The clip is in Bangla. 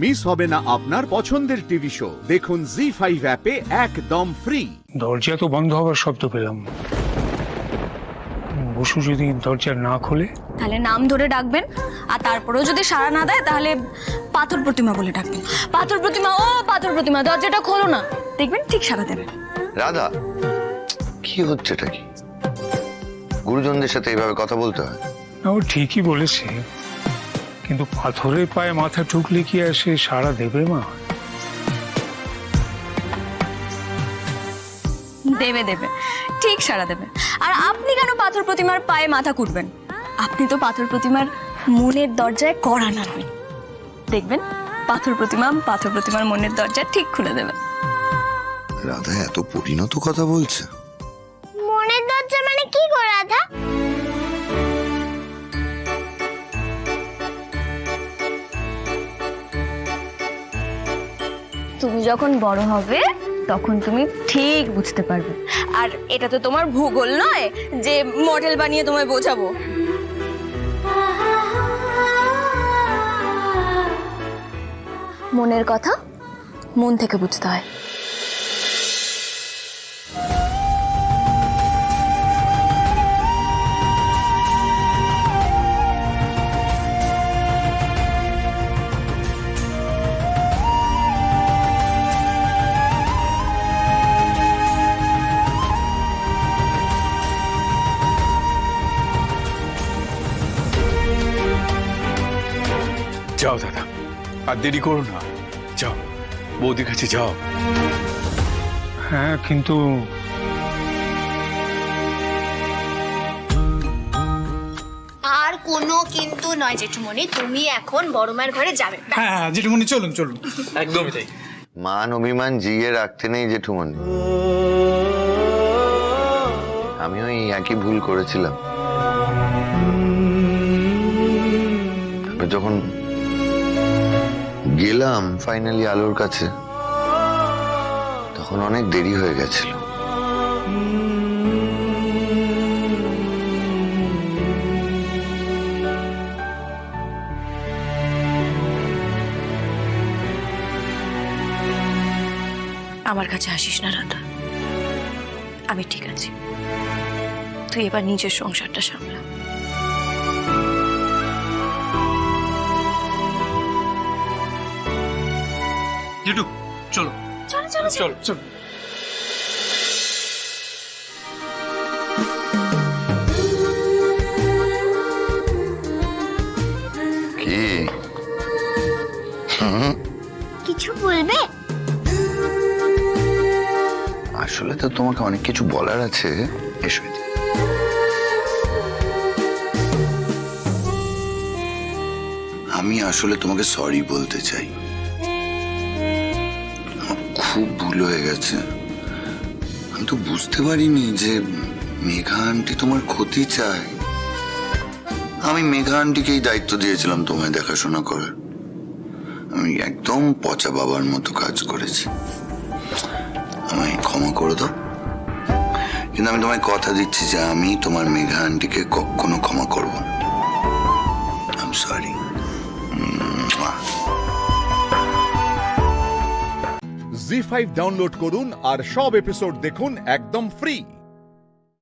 মিস হবে না আপনার পছন্দের টিভি শো। দেখুন জি5 অ্যাপে একদম ফ্রি। দরজা তো বন্ধ হওয়ার শব্দ পেলাম। বসু যদি দরজা না খোলে? তাহলে নাম ধরে ডাকবেন, আর তারপরেও যদি সাড়া না দেয় তাহলে পাথর প্রতিমা বলে ডাকবেন। পাথর প্রতিমা, ও পাথর প্রতিমা, দরজাটা খোলো না। দেখবেন ঠিক সাড়া দেবে। রাধা, কি হচ্ছে এটা? কি গুরুজনদের সাথে এইভাবে কথা বলতে হয়? না, ও ঠিকই বলেছে, কিন্তু পাথরের পায়ে মাথা ঠুকলে কি আর সে সাড়া দেবে মা? দেবে দেবে, ঠিক সাড়া দেবে। আর আপনি কেন পাথর প্রতিমার পায়ে মাথা কুটবেন? আপনি তো পাথর প্রতিমার মনের দরজায় কড়া নাড়বেন। দেখবেন পাথর প্রতিমার মনের দরজা ঠিক খুলে দেবে। রাধা এত পরিণত কথা বলছে। মনের দরজা মানে কি গো রাধা? তুমি যখন বড় হবে তখন তুমি ঠিক বুঝতে পারবে। আর এটা তো তোমার ভূগোল নয় যে মডেল বানিয়ে তোমায় বোঝাবো। মনের কথা মন থেকে বুঝতে হয়। যাও দাদা, আর দেরি করো না, যাও বৌদির কাছে যাও। হ্যাঁ, কিন্তু আর কোনো কিন্তু নয় জেঠুমণি, তুমি এখন বড় মায়ের ঘরে যাবে। হ্যাঁ জেঠুমনি, চলুন চলুন। একদমই তাই। মান অভিমান জিয়ে রাখতে নেই জেঠুমনি। আমিও এই একই ভুল করেছিলাম। যখন গেলাম ফাইনালি আলোর কাছে, তখন অনেক দেরি হয়ে গেছিল। আমার কাছে আসিস না রাধা, আমি ঠিক আছি। তুই এবার নিজের সংসারটা সামলা। জেঠু চলো চলো চলো চলো চলো। কি কিছু বলবে? আসলে তো তোমাকে অনেক কিছু বলার আছে। এসো এদিকে। আমি আসলে তোমাকে সরি বলতে চাই। আমার খুব ভুল হয়ে গেছে। আমি তো বুঝতে পারিনি যে মেঘা আন্টি তোমার ক্ষতি চায়। আমি মেঘা আন্টিকেই দায়িত্ব দিয়েছিলাম তোমায় দেখাশোনা করার। আমি একদম পচা বাবার মতো কাজ করেছি। আমায় ক্ষমা করে দাও, কিন্তু আমি তোমায় কথা দিচ্ছি যে আমি তোমার মেঘা আন্টিকে কখনো ক্ষমা করব না। I am sorry. ZEE5 download করুন আর সব এপিসোড দেখুন একদম ফ্রি।